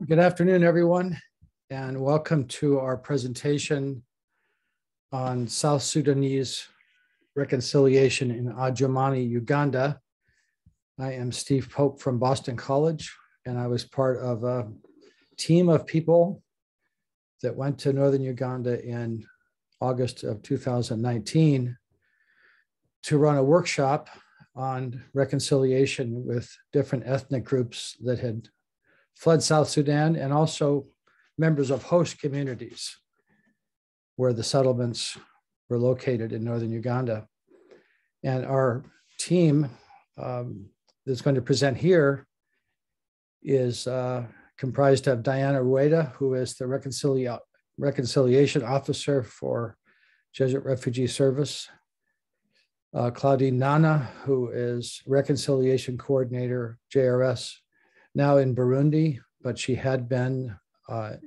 Good afternoon, everyone, and welcome to our presentation on South Sudanese reconciliation in Adjumani, Uganda. I am Steve Pope from Boston College, and I was part of a team of people that went to Northern Uganda in August of 2019 to run a workshop on reconciliation with different ethnic groups that had fled South Sudan, and also members of host communities where the settlements were located in Northern Uganda. And our team that's going to present here is comprised of Diana Rueda, who is the Reconciliation Officer for Jesuit Refugee Service, Claudine Nana, who is Reconciliation Coordinator, JRS, now in Burundi, but she had been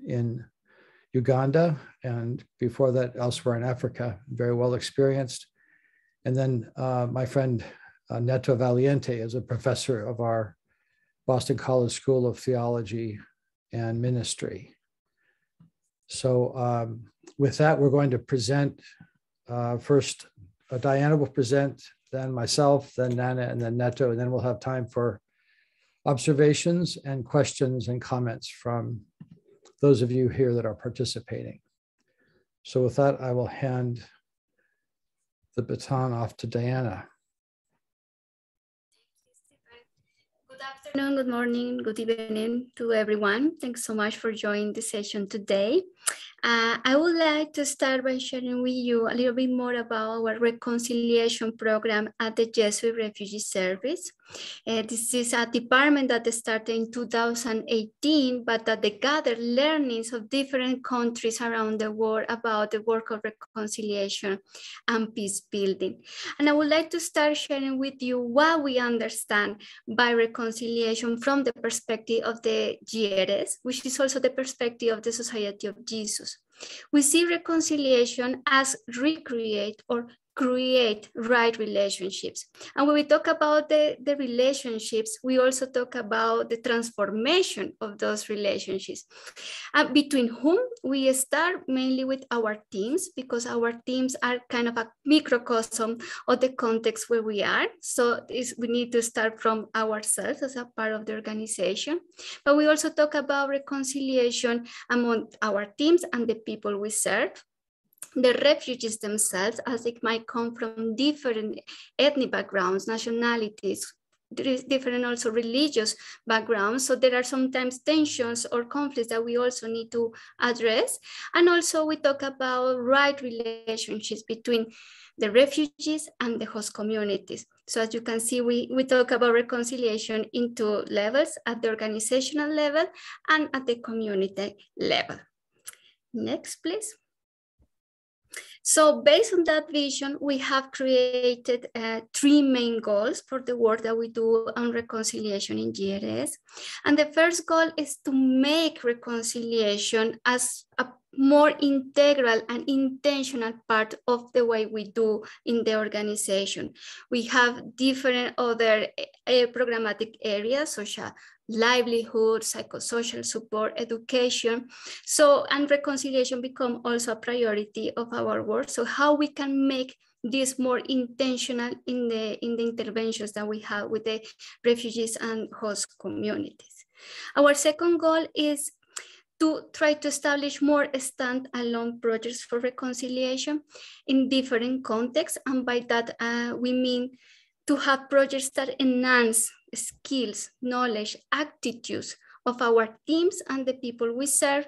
in Uganda and before that elsewhere in Africa, very well experienced. And then my friend Neto Valiente is a professor of our Boston College School of Theology and Ministry. So with that, we're going to present first, Diana will present, then myself, then Nana, and then Neto, and then we'll have time for observations and questions and comments from those of you here that are participating. So with that, I will hand the baton off to Diana. Good afternoon, good morning, good evening to everyone. Thanks so much for joining the session today. I would like to start by sharing with you a little bit more about our reconciliation program at the Jesuit Refugee Service. This is a department that started in 2018, but that they gathered learnings of different countries around the world about the work of reconciliation and peace building. And I would like to start sharing with you what we understand by reconciliation from the perspective of the GRS, which is also the perspective of the Society of Jesus. We see reconciliation as recreate or create right relationships. And when we talk about the relationships, we also talk about the transformation of those relationships. Between whom we start mainly with our teams, because our teams are kind of a microcosm of the context where we are. So we need to start from ourselves as a part of the organization. But we also talk about reconciliation among our teams and the people we serve. The refugees themselves, as they might come from different ethnic backgrounds, nationalities, different also religious backgrounds. So there are sometimes tensions or conflicts that we also need to address. And also we talk about right relationships between the refugees and the host communities. So as you can see, we talk about reconciliation in two levels, at the organizational level and at the community level. Next, please. So based on that vision, we have created three main goals for the work that we do on reconciliation in GRS. And the first goal is to make reconciliation as a more integral and intentional part of the way we do in the organization. We have different other programmatic areas, such as livelihood, psychosocial support, education. So, and reconciliation become also a priority of our work. So how we can make this more intentional in the interventions that we have with the refugees and host communities. Our second goal is to try to establish more stand-alone projects for reconciliation in different contexts. And by that, we mean to have projects that enhance skills, knowledge, attitudes of our teams and the people we serve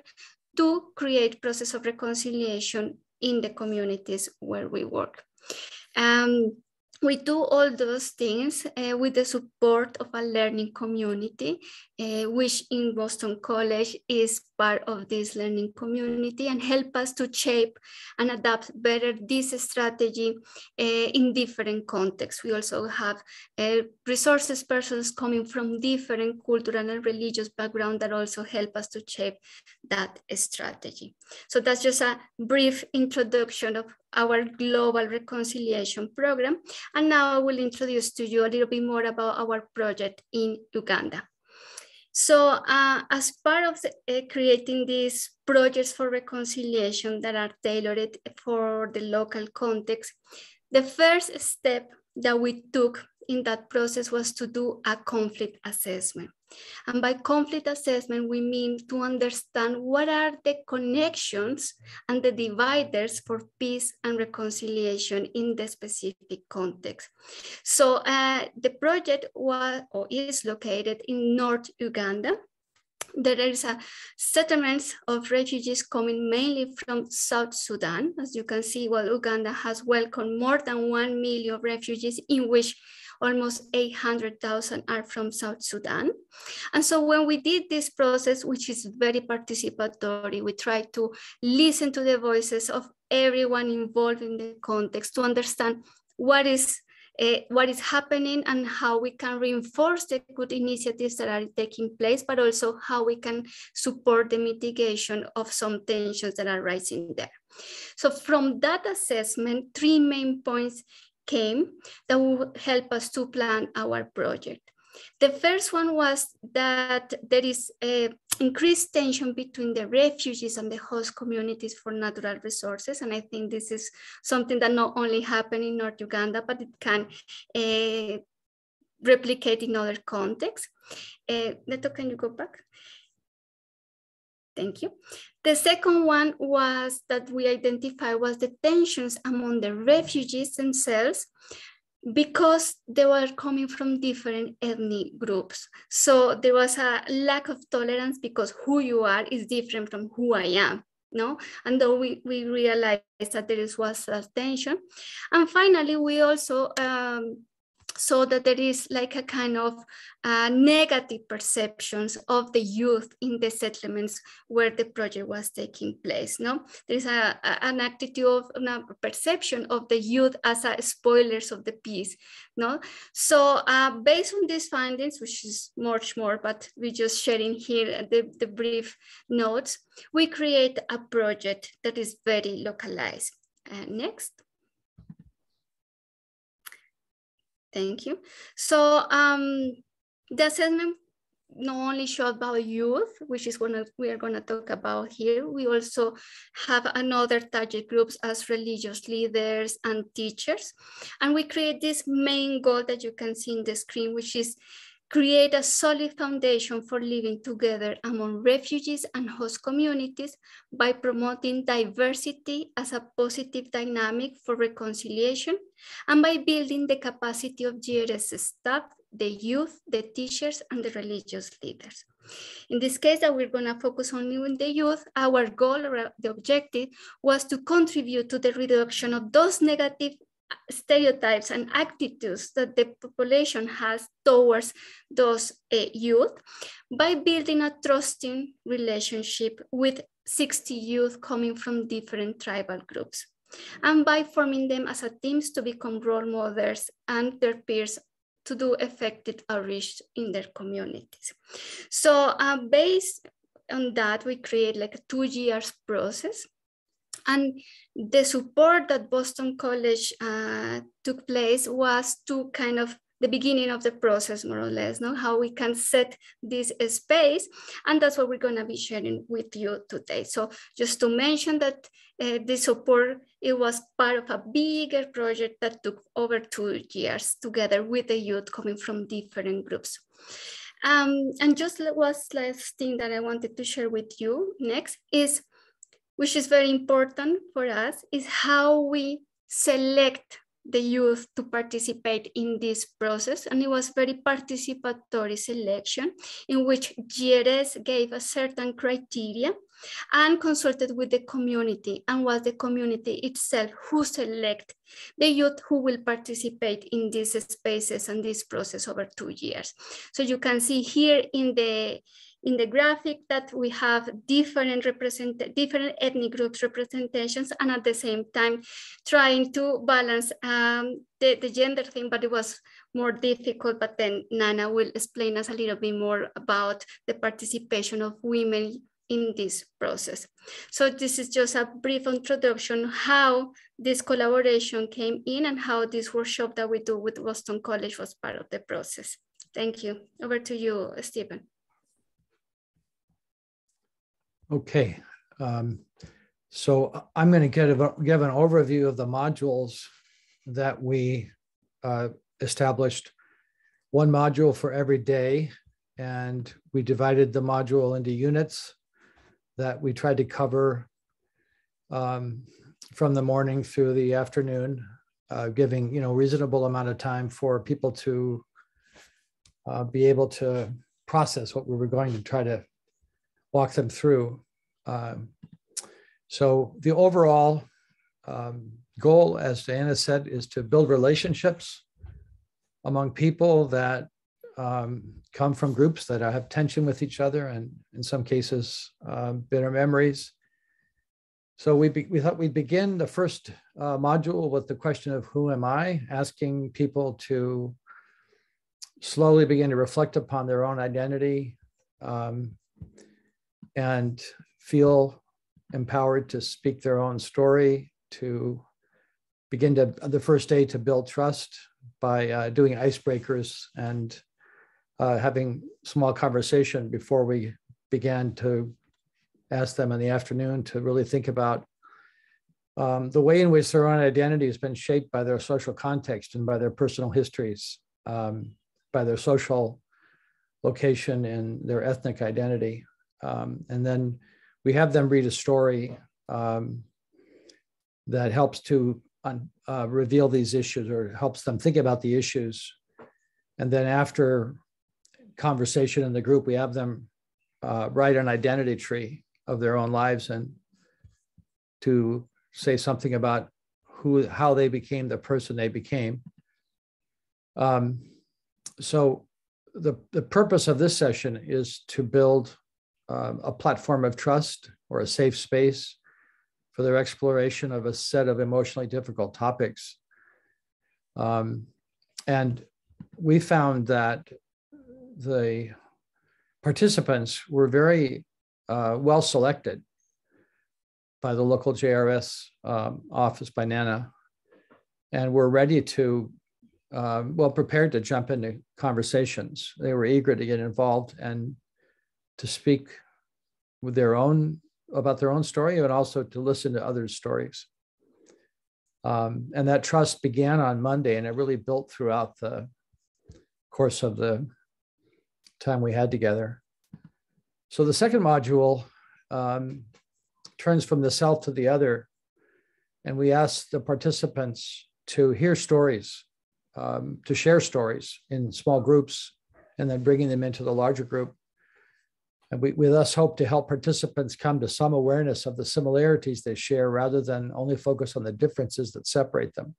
to create process of reconciliation in the communities where we work. We do all those things with the support of a learning community, which in Boston College is part of this learning community and help us to shape and adapt better this strategy in different contexts. We also have resources persons coming from different cultural and religious background that also help us to shape that strategy. So that's just a brief introduction of our global reconciliation program. And now I will introduce to you a little bit more about our project in Uganda. So as part of creating these projects for reconciliation that are tailored for the local context, the first step that we took in that process was to do a conflict assessment. And by conflict assessment, we mean to understand what are the connections and the dividers for peace and reconciliation in the specific context. So the project was or is located in North Uganda. There is a settlements of refugees coming mainly from South Sudan. As you can see, well, Uganda has welcomed more than 1 million refugees, in which almost 800,000 are from South Sudan. And so when we did this process, which is very participatory, we tried to listen to the voices of everyone involved in the context to understand what is happening and how we can reinforce the good initiatives that are taking place, but also how we can support the mitigation of some tensions that are rising there. So from that assessment, 3 main points came that will help us to plan our project. The first one was that there is a increased tension between the refugees and the host communities for natural resources. And I think this is something that not only happens in North Uganda, but it can replicate in other contexts. Neto, can you go back? Thank you. The second one was that we identified was the tensions among the refugees themselves, because they were coming from different ethnic groups. So there was a lack of tolerance because who you are is different from who I am. No, and though we realized that there was a tension. And finally, we also saw that there is like a kind of negative perceptions of the youth in the settlements where the project was taking place. No, there's an attitude of a perception of the youth as spoilers of the peace. No, so based on these findings, which is much more, but we're just sharing here the brief notes, we create a project that is very localized. Next. Thank you. So the assessment not only show about youth, which is what we are going to talk about here. We also have another target groups as religious leaders and teachers. And we create this main goal that you can see in the screen, which is create a solid foundation for living together among refugees and host communities by promoting diversity as a positive dynamic for reconciliation and by building the capacity of GRS staff, the youth, the teachers, and the religious leaders. In this case that we're gonna focus only on the youth, our goal or the objective was to contribute to the reduction of those negative stereotypes and attitudes that the population has towards those youth by building a trusting relationship with 60 youth coming from different tribal groups and by forming them as a teams to become role models and their peers to do effective outreach in their communities. So based on that, we create like a 2 years process. And the support that Boston College took place was to kind of the beginning of the process, more or less, no? How we can set this space. And that's what we're gonna be sharing with you today. So just to mention that the support, it was part of a bigger project that took over 2 years together with the youth coming from different groups. And just last thing that I wanted to share with you next is, which is very important for us, is how we select the youth to participate in this process. And it was very participatory selection in which GRS gave a certain criteria and consulted with the community, and was the community itself who select the youth who will participate in these spaces and this process over 2 years. So you can see here in the graphic that we have different ethnic groups representations, and at the same time trying to balance the gender thing, but it was more difficult. But then Nana will explain us a little bit more about the participation of women in this process. So this is just a brief introduction how this collaboration came in and how this workshop that we do with Boston College was part of the process. Thank you. Over to you, Stephen. Okay. So I'm going to give an overview of the modules that we established. One module for every day, and we divided the module into units that we tried to cover from the morning through the afternoon, giving reasonable amount of time for people to be able to process what we were going to try to walk them through. So the overall goal, as Diana said, is to build relationships among people that come from groups that have tension with each other, and in some cases, bitter memories. So we thought we'd begin the first module with the question of who am I, asking people to slowly begin to reflect upon their own identity and feel empowered to speak their own story, to begin to, the first day, to build trust by doing icebreakers and having small conversation before we began to ask them in the afternoon to really think about the way in which their own identity has been shaped by their social context and by their personal histories, by their social location and their ethnic identity. And then we have them read a story that helps to reveal these issues or helps them think about the issues. And then after conversation in the group, we have them write an identity tree of their own lives and to say something about how they became the person they became. So the purpose of this session is to build a platform of trust or a safe space for their exploration of a set of emotionally difficult topics. And we found that the participants were very well selected by the local JRS office, by NANA, and were ready to, prepared to jump into conversations. They were eager to get involved and to speak with about their own story, and also to listen to others' stories. And that trust began on Monday, and it really built throughout the course of the time we had together. So the second module turns from the self to the other, and we asked the participants to hear stories, to share stories in small groups, and then bringing them into the larger group. And we thus hope to help participants come to some awareness of the similarities they share rather than only focus on the differences that separate them.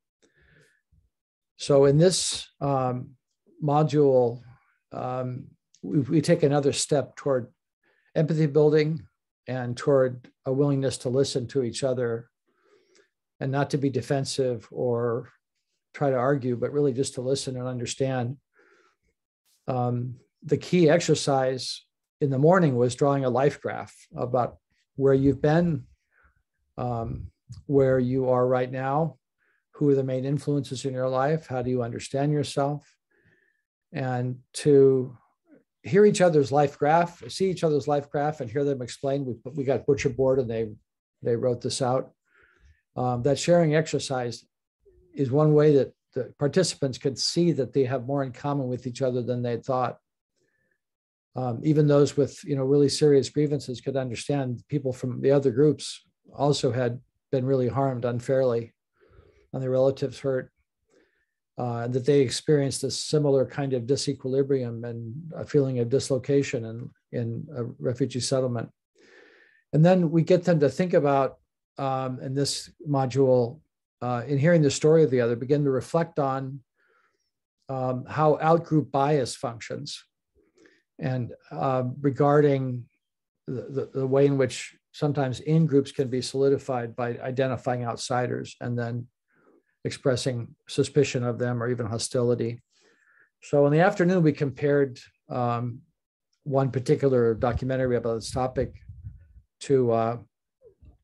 So in this module, we take another step toward empathy building and toward a willingness to listen to each other and not to be defensive or try to argue, but really just to listen and understand. The key exercise in the morning was drawing a life graph about where you've been, where you are right now, who are the main influences in your life, how do you understand yourself, and to hear each other's life graph, see each other's life graph and hear them explain. We got Butcher Board and they wrote this out. That sharing exercise is one way that the participants could see that they have more in common with each other than they thought. Even those with really serious grievances could understand people from the other groups also had been really harmed unfairly and their relatives hurt, that they experienced a similar kind of disequilibrium and a feeling of dislocation in a refugee settlement. And then we get them to think about, in this module, in hearing the story of the other, begin to reflect on how outgroup bias functions, and regarding the way in which sometimes in-groups can be solidified by identifying outsiders and then expressing suspicion of them or even hostility. So in the afternoon, we compared one particular documentary about this topic to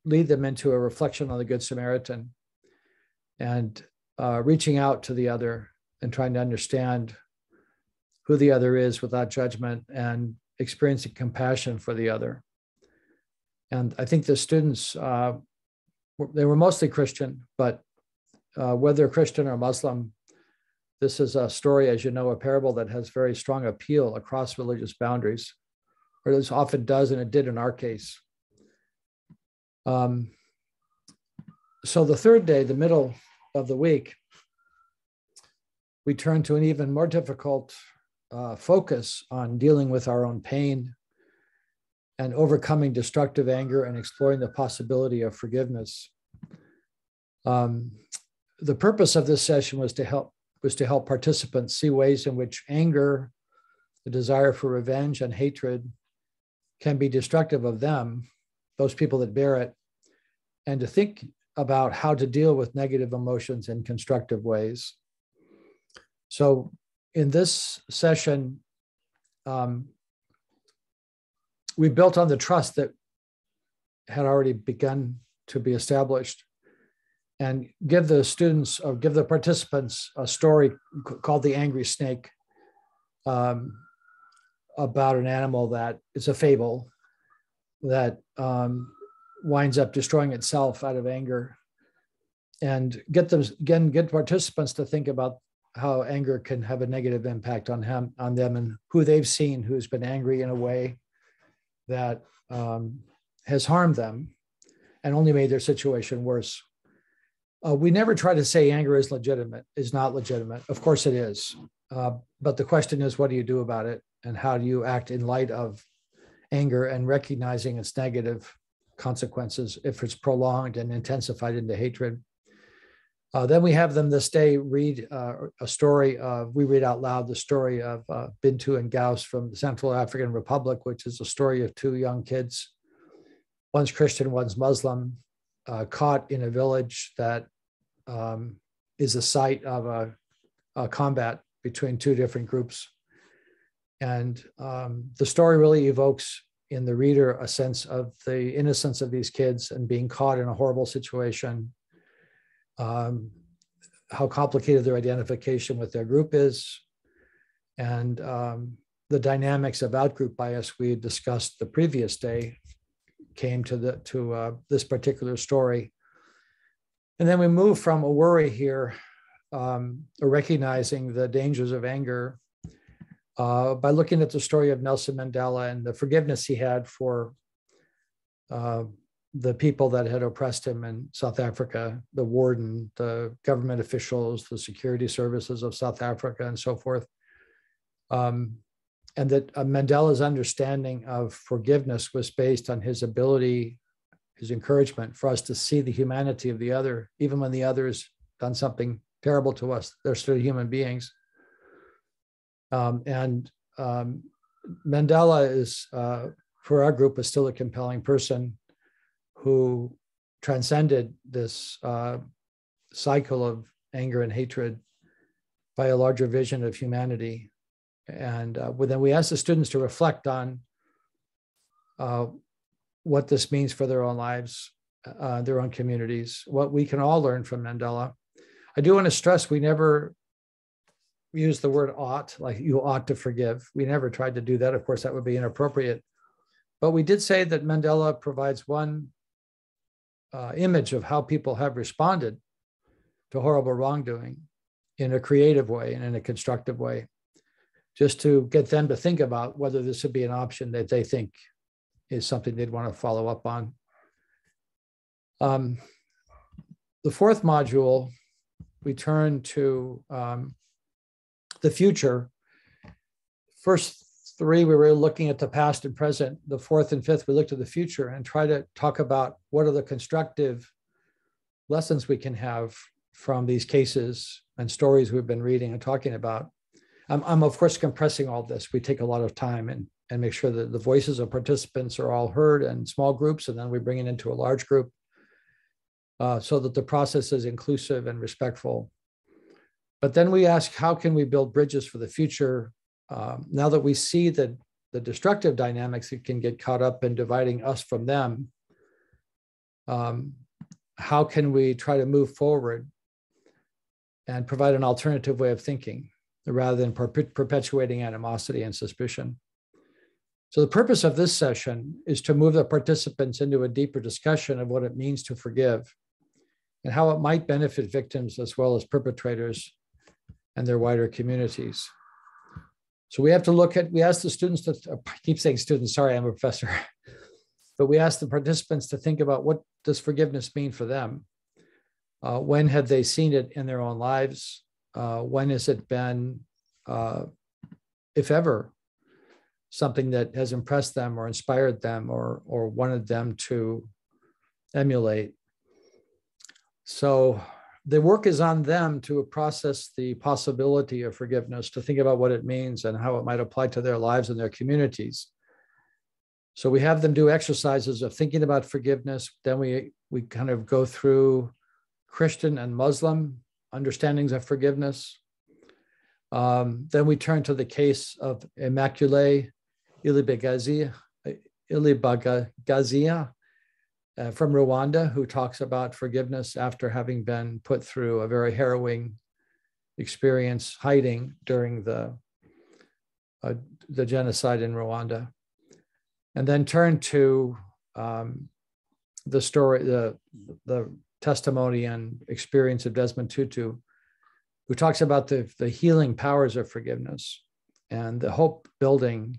lead them into a reflection on the Good Samaritan and reaching out to the other and trying to understand who the other is without judgment and experiencing compassion for the other. And I think the students, they were mostly Christian, but whether Christian or Muslim, this is a story, as you know, a parable that has very strong appeal across religious boundaries, or this often does, and it did in our case. So the third day, the middle of the week, we turn to an even more difficult focus on dealing with our own pain and overcoming destructive anger and exploring the possibility of forgiveness. The purpose of this session was to help participants see ways in which anger, the desire for revenge, and hatred can be destructive of them, those people that bear it, and to think about how to deal with negative emotions in constructive ways. So in this session, we built on the trust that had already begun to be established, and give the participants a story called The Angry Snake, about an animal that is a fable that winds up destroying itself out of anger, and get participants to think about how anger can have a negative impact on them, and who they've seen who's been angry in a way that has harmed them and only made their situation worse. We never try to say anger is not legitimate. Of course it is. But the question is, what do you do about it? And how do you act in light of anger and recognizing its negative consequences if it's prolonged and intensified into hatred? Then we have them this day read a story we read out loud the story of Bintu and Gauss from the Central African Republic, which is a story of two young kids, one's Christian, one's Muslim, caught in a village that is the site of a combat between two different groups. And the story really evokes in the reader a sense of the innocence of these kids and being caught in a horrible situation, how complicated their identification with their group is, and the dynamics of out-group bias we discussed the previous day came to this particular story. And then we move from a worry here, recognizing the dangers of anger, by looking at the story of Nelson Mandela and the forgiveness he had for the people that had oppressed him in South Africa, the warden, the government officials, the security services of South Africa, and so forth. And that Mandela's understanding of forgiveness was based on his ability, his encouragement for us to see the humanity of the other, even when the other has done something terrible to us. They're still human beings. And Mandela is, for our group, is still a compelling person who transcended this cycle of anger and hatred by a larger vision of humanity. And then we asked the students to reflect on what this means for their own lives, their own communities, what we can all learn from Mandela. I do want to stress we never use the word ought, like you ought to forgive. We never tried to do that. Of course, that would be inappropriate. But we did say that Mandela provides one image of how people have responded to horrible wrongdoing in a creative way and in a constructive way, just to get them to think about whether this would be an option that they think is something they'd want to follow up on. The fourth module, we turn to the future. First three, we were looking at the past and present. The fourth and fifth, we looked at the future and try to talk about what are the constructive lessons we can have from these cases and stories we've been reading and talking about. I'm of course compressing all this. We take a lot of time and make sure that the voices of participants are all heard in small groups, and then we bring it into a large group so that the process is inclusive and respectful. But then we ask, how can we build bridges for the future now that we see that the destructive dynamics that can get caught up in dividing us from them? How can we try to move forward and provide an alternative way of thinking rather than perpetuating animosity and suspicion? So the purpose of this session is to move the participants into a deeper discussion of what it means to forgive and how it might benefit victims as well as perpetrators and their wider communities. So we asked the students to, I keep saying students, sorry, I'm a professor, but we asked the participants to think about what does forgiveness mean for them? When have they seen it in their own lives? When has it been, if ever, something that has impressed them or inspired them or wanted them to emulate? So the work is on them to process the possibility of forgiveness, to think about what it means and how it might apply to their lives and their communities. So we have them do exercises of thinking about forgiveness. Then we kind of go through Christian and Muslim understandings of forgiveness. Then we turn to the case of Immaculée Ilibagiza from Rwanda, who talks about forgiveness after having been put through a very harrowing experience hiding during the genocide in Rwanda. And then turn to the story, the testimony and experience of Desmond Tutu, who talks about the healing powers of forgiveness and the hope building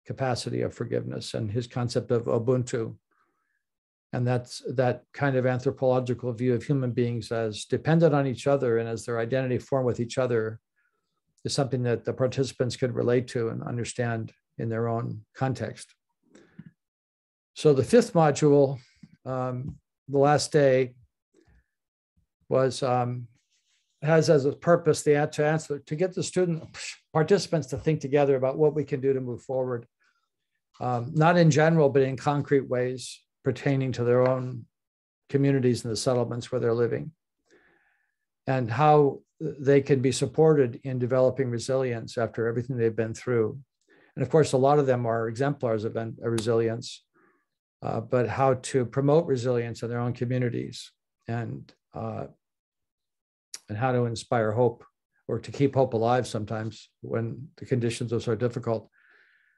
capacity of forgiveness and his concept of Ubuntu. And that's that kind of anthropological view of human beings as dependent on each other and as their identity formed with each other is something that the participants could relate to and understand in their own context. So the fifth module, the last day, was has as a purpose to get the participants to think together about what we can do to move forward, not in general, but in concrete ways pertaining to their own communities and the settlements where they're living, and how they can be supported in developing resilience after everything they've been through. And of course, a lot of them are exemplars of resilience, but how to promote resilience in their own communities and how to inspire hope or to keep hope alive sometimes when the conditions are so difficult.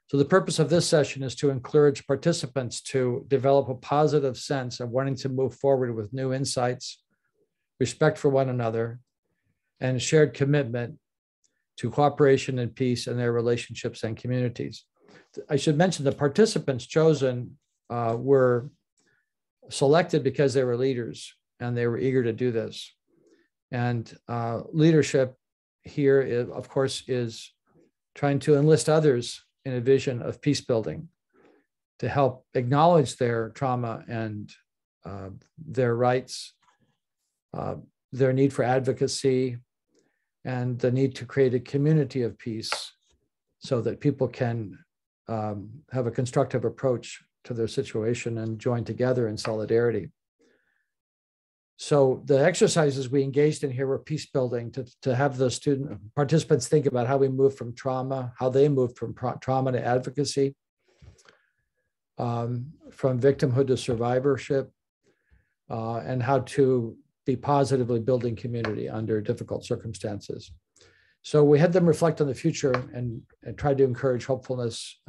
So the purpose of this session is to encourage participants to develop a positive sense of wanting to move forward with new insights, respect for one another, and shared commitment to cooperation and peace in their relationships and communities. I should mention the participants chosen were selected because they were leaders and they were eager to do this. And leadership here, of course, is trying to enlist others in a vision of peace building to help acknowledge their trauma and their rights, their need for advocacy, and the need to create a community of peace so that people can have a constructive approach to their situation and join together in solidarity. So the exercises we engaged in here were peace building to have the participants think about how we move from trauma, how they moved from trauma to advocacy, from victimhood to survivorship, and how to be positively building community under difficult circumstances. So we had them reflect on the future and tried to encourage hopefulness.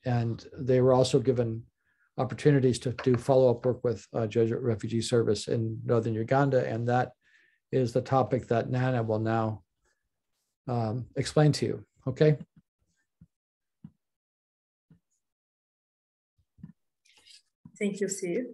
And they were also given opportunities to do follow-up work with Jesuit Refugee Service in Northern Uganda. And that is the topic that Nana will now explain to you, okay? Thank you, Steve.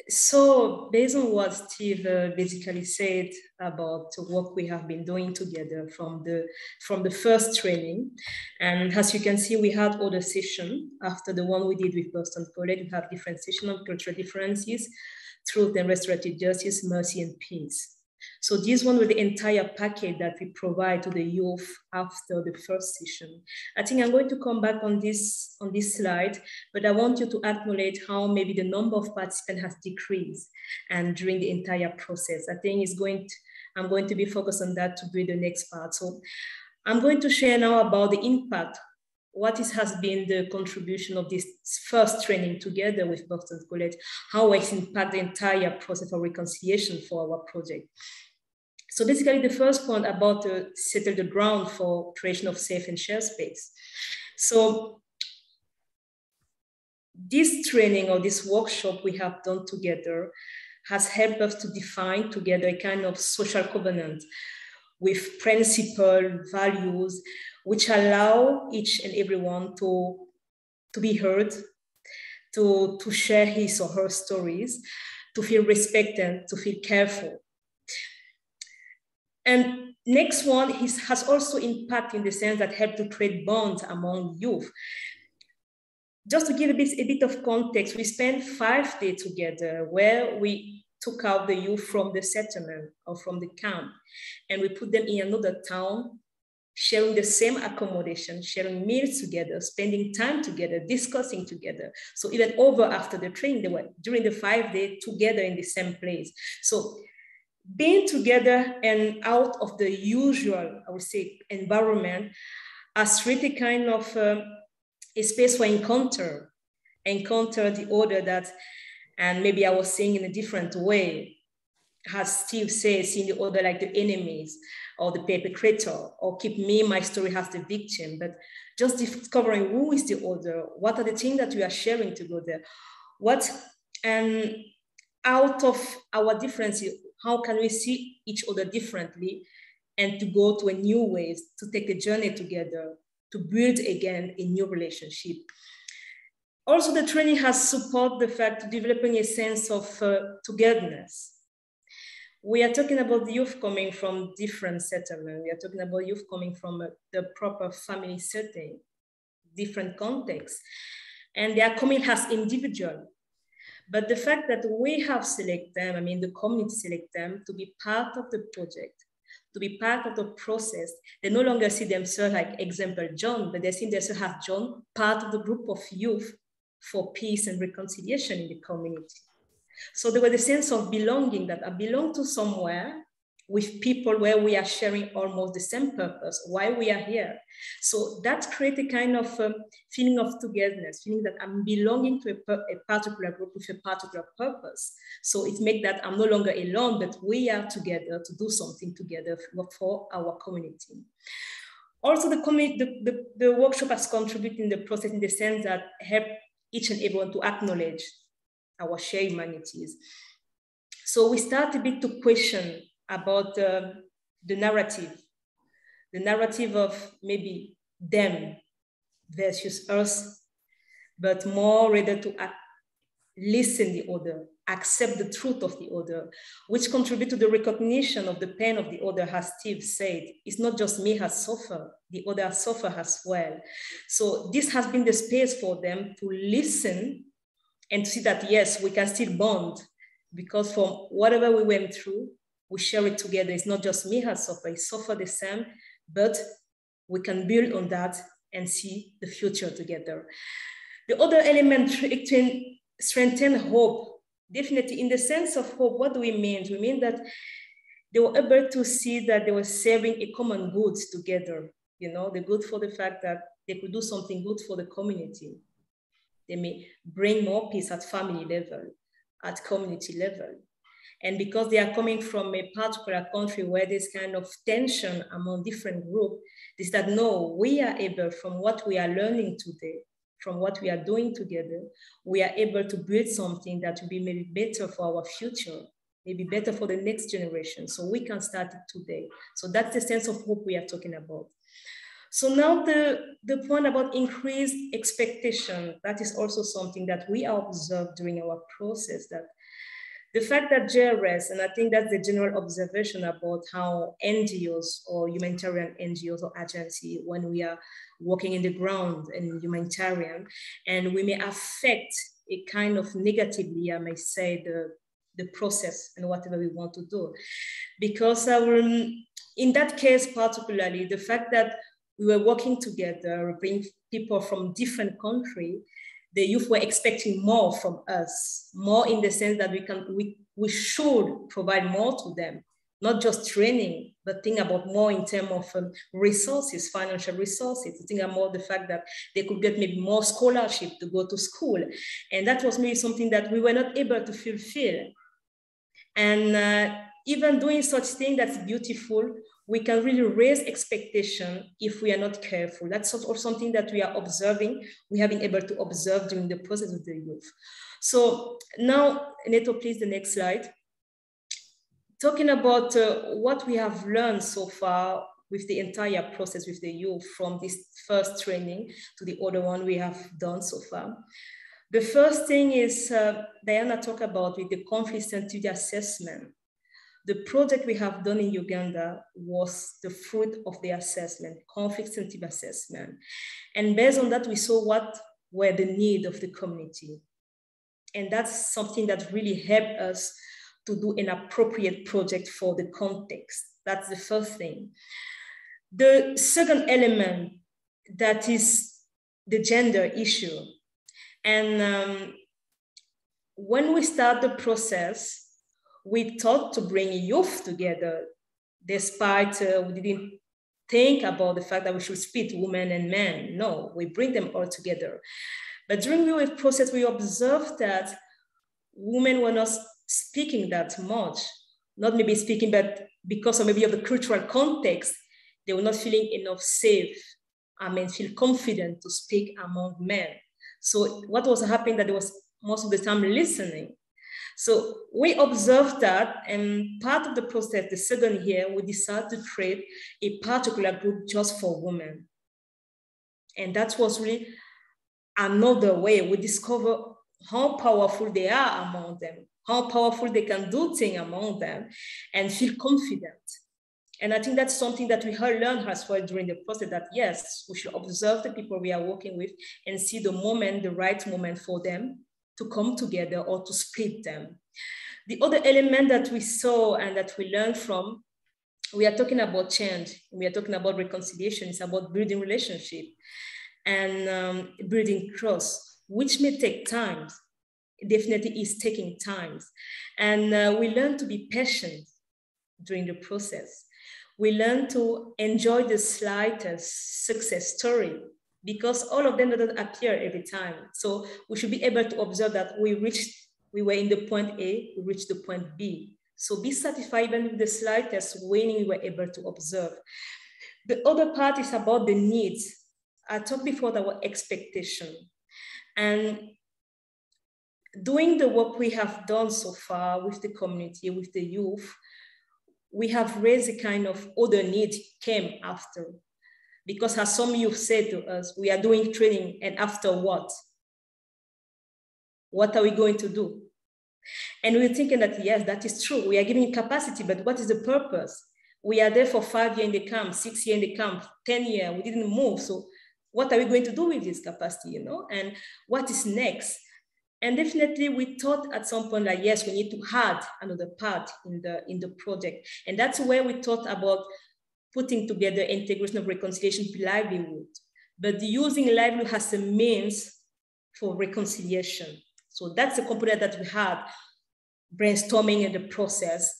So based on what Steve basically said about the work we have been doing together from the first training, and as you can see, we had other sessions after the one we did with Boston College. We have different sessions on cultural differences, truth and restorative justice, mercy and peace. So this one was the entire package that we provide to the youth after the first session. I think I'm going to come back on this slide, but I want you to acknowledge how maybe the number of participants has decreased and during the entire process. I think I'm going to be focused on that to build the next part. So I'm going to share now about the impact. What has been the contribution of this first training together with Boston College, how it's impacted the entire process of reconciliation for our project. So basically the first point about to settle the ground for creation of safe and shared space. So this training or this workshop we have done together has helped us to define together a kind of social covenant with principle, values, which allow each and everyone to be heard, to share his or her stories, to feel respected, to feel careful. And next one has also impact in the sense that help to create bonds among youth. Just to give a bit of context, we spent 5 days together where we took out the youth from the settlement or from the camp, and we put them in another town, sharing the same accommodation, sharing meals together, spending time together, discussing together. So even over after the training, they were during the 5 days together in the same place. So being together and out of the usual, I would say, environment has really kind of a space for encounter the other that, and maybe I was saying in a different way, as Steve says, seeing the other like the enemies or the perpetrator, or keep me, my story as the victim, but just discovering who is the other, what are the things that we are sharing together, and out of our differences, how can we see each other differently and to go to a new ways, to take a journey together, to build again a new relationship. Also, the training has supported the fact of developing a sense of togetherness. We are talking about youth coming from different settlements. We are talking about youth coming from the proper family setting, different contexts, and they are coming as individuals. But the fact that we have selected them, I mean, the community select them to be part of the project, to be part of the process, they no longer see themselves like example John, but they see themselves as John, part of the group of youth for peace and reconciliation in the community. So there was a sense of belonging, that I belong to somewhere with people where we are sharing almost the same purpose, why we are here. So that creates a kind of feeling of togetherness, feeling that I'm belonging to a particular group with a particular purpose. So it makes that I'm no longer alone, but we are together to do something together for our community. Also, the workshop has contributed in the process in the sense that help each and everyone to acknowledge our shared humanities. So we start a bit to question about the narrative of maybe them versus us, but more rather to listen the other, accept the truth of the other, which contribute to the recognition of the pain of the other, as Steve said. It's not just me has suffered, the other suffer as well. So this has been the space for them to listen and to see that, yes, we can still bond, because from whatever we went through, we share it together. It's not just me has suffered, I suffer the same, but we can build on that and see the future together. The other element, strengthen hope. Definitely in the sense of hope, what do we mean? We mean that they were able to see that they were serving a common good together. You know, the good for the fact that they could do something good for the community. They may bring more peace at family level, at community level. And because they are coming from a particular country where there's kind of tension among different groups, is that no, we are able, from what we are learning today, from what we are doing together, we are able to build something that will be maybe better for our future, maybe better for the next generation. So we can start it today. So that's the sense of hope we are talking about. So now the point about increased expectation, that is also something that we observed during our process, that the fact that JRS, and I think that's the general observation about how NGOs or humanitarian NGOs or agency, when we are working in the ground in humanitarian, and we may affect it kind of negatively, I may say, the process and whatever we want to do. Because in that case, particularly, the fact that we were working together, bring people from different countries, the youth were expecting more from us, more in the sense that we should provide more to them, not just training, but think about more in terms of resources, financial resources, think about the fact that they could get maybe more scholarship to go to school. And that was maybe something that we were not able to fulfill. And even doing such thing that's beautiful, we can really raise expectation if we are not careful. That's also something that we are observing. We have been able to observe during the process of the youth. So now, Neto, please, the next slide. Talking about what we have learned so far with the entire process with the youth, from this first training to the other one we have done so far. The first thing is, Diana talked about with the conflict sensitivity assessment. The project we have done in Uganda was the fruit of the assessment, conflict sensitive assessment. And based on that, we saw what were the needs of the community. And that's something that really helped us to do an appropriate project for the context. That's the first thing. The second element, that is the gender issue. And when we start the process, we thought to bring youth together, despite we didn't think about the fact that we should split women and men. No, we bring them all together. But during the process, we observed that women were not speaking that much, not maybe speaking, but because of maybe of the cultural context, they were not feeling enough safe, feel confident to speak among men. So what was happening that there was most of the time listening. So we observed that, and part of the process, the second year, we decided to create a particular group just for women. And that was really another way we discover how powerful they are among them, how powerful they can do things among them and feel confident. And I think that's something that we have learned as well during the process, that yes, we should observe the people we are working with and see the moment, the right moment for them to come together or to split them. The other element that we saw and that we learned from, we are talking about change, we are talking about reconciliation, it's about building relationship and building trust, which may take time. It definitely is taking time. And we learn to be patient during the process. We learn to enjoy the slightest success story, because all of them don't appear every time. So we should be able to observe that we were in the point A, we reached the point B. So be satisfied even with the slightest winning we were able to observe. The other part is about the needs. I talked before about expectation. And doing the work we have done so far with the community, with the youth, we have raised a kind of other need came after. Because as some youth said to us, we are doing training, and after what? What are we going to do? And we're thinking that, yes, that is true. We are giving capacity, but what is the purpose? We are there for 5 years in the camp, 6 years in the camp, 10 years, we didn't move. So what are we going to do with this capacity, you know? And what is next? And definitely we thought at some point that, yes, we need to add another part in the project. And that's where we thought about putting together integration of reconciliation with livelihood, but using livelihood as a means for reconciliation. So that's the component that we had brainstorming in the process.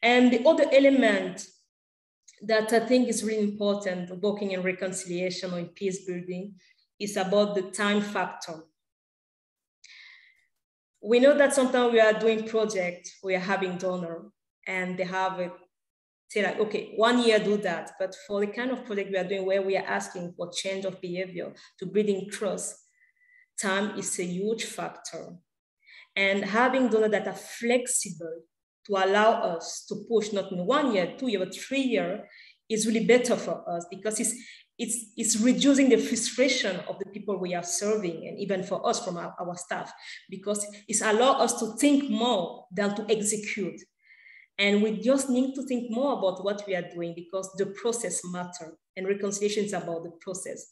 And the other element that I think is really important working in reconciliation or in peace building is about the time factor. We know that sometimes we are doing projects, we are having donor, and they have a say like, okay, 1 year do that. But for the kind of project we are doing where we are asking for change of behavior to building trust, time is a huge factor. And having donors that are flexible to allow us to push not in 1 year, 2 years, but 3 years is really better for us, because it's reducing the frustration of the people we are serving, and even for us from our staff, because it's allow us to think more than to execute. And we just need to think more about what we are doing, because the process matters, and reconciliation is about the process.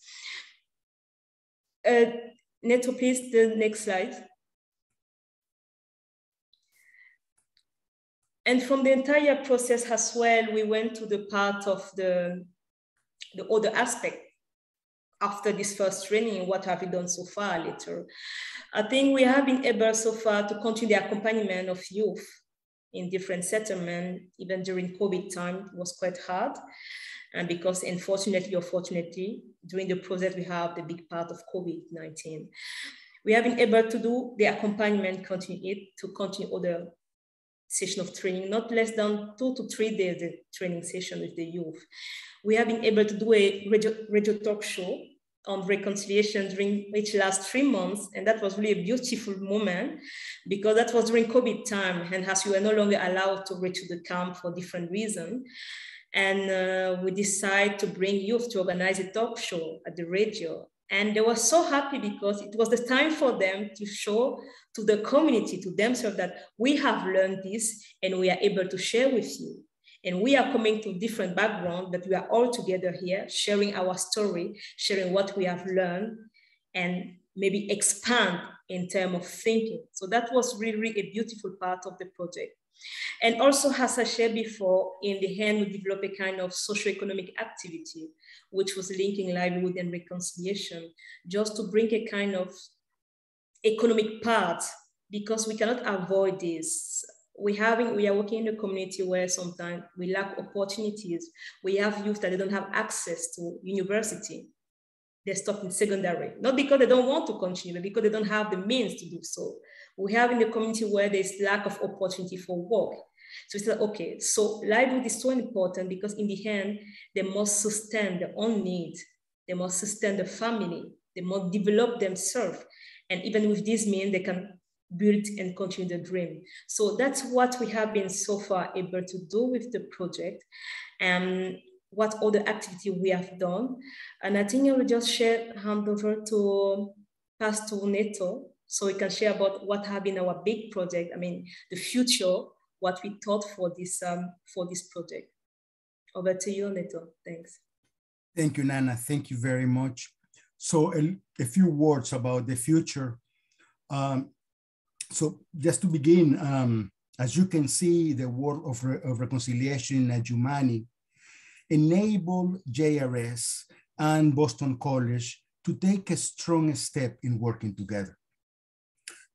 Neto, please, the next slide. And from the entire process as well, we went to the part of the other aspect after this first training. What have we done so far later? I think we have been able so far to continue the accompaniment of youth in different settlements. Even during COVID time, it was quite hard. And because unfortunately or fortunately, during the process, we have the big part of COVID-19. We have been able to do the accompaniment, continue other session of training, not less than 2 to 3 days the training session with the youth. We have been able to do a radio talk show on reconciliation during which last 3 months. And that was really a beautiful moment because that was during COVID time. And as we were no longer allowed to reach the camp for different reasons. And we decided to bring youth to organize a talk show at the radio. And they were so happy because it was the time for them to show to the community, to themselves, that we have learned this and we are able to share with you. And we are coming to different backgrounds, but we are all together here, sharing our story, sharing what we have learned, and maybe expand in terms of thinking. So that was really a beautiful part of the project. And also, as I shared before, in the end, we developed a kind of socio-economic activity, which was linking livelihood and reconciliation, just to bring a kind of economic part, because we cannot avoid this. We are working in a community where sometimes we lack opportunities. We have youth that they don't have access to university. They stop in secondary, not because they don't want to continue, but because they don't have the means to do so. We have in the community where there's lack of opportunity for work. So we said, okay, so livelihood is so important because in the end, they must sustain their own needs. They must sustain the family. They must develop themselves. And even with this means, they can build and continue the dream. So that's what we have been so far able to do with the project and what other activity we have done. And I think I will just hand over to Pastor Neto, so we can share about what have been our big project. I mean, the future, what we thought for this project. Over to you, Neto. Thanks. Thank you, Nana. Thank you very much. So a few words about the future. So just to begin, as you can see, the work of reconciliation in Adjumani enable JRS and Boston College to take a strong step in working together.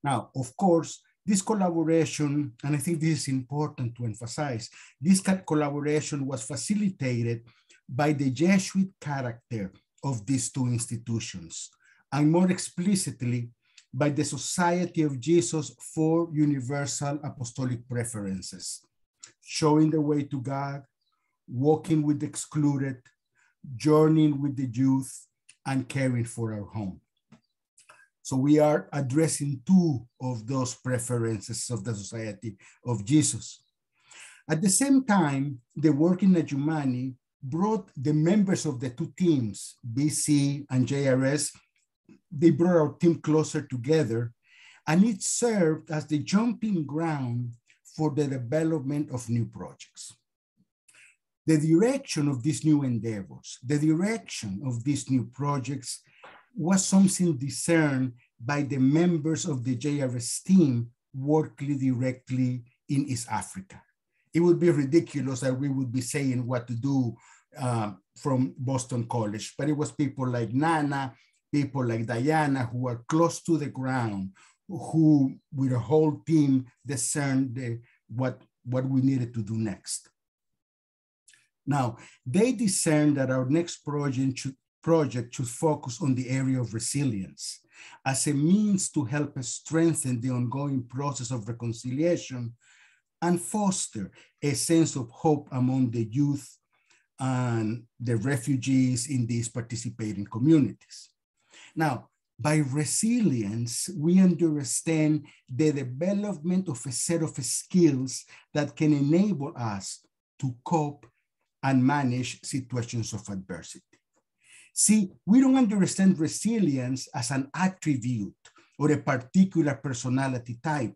Now, of course, this collaboration, and I think this is important to emphasize, this collaboration was facilitated by the Jesuit character of these two institutions, and more explicitly, by the Society of Jesus for Universal Apostolic Preferences, showing the way to God, walking with the excluded, journeying with the youth, and caring for our home. So we are addressing two of those preferences of the Society of Jesus. At the same time, the work in Adjumani brought the members of the two teams, BC and JRS, they brought our team closer together, and it served as the jumping ground for the development of new projects. The direction of these new endeavors, the direction of these new projects was something discerned by the members of the JRS team working directly in East Africa. It would be ridiculous that we would be saying what to do from Boston College, but it was people like Nana, people like Diana, who are close to the ground, who with a whole team discerned what we needed to do next. Now, they discerned that our next project should focus on the area of resilience as a means to help us strengthen the ongoing process of reconciliation and foster a sense of hope among the youth and the refugees in these participating communities. Now, by resilience, we understand the development of a set of skills that can enable us to cope and manage situations of adversity. See, we don't understand resilience as an attribute or a particular personality type,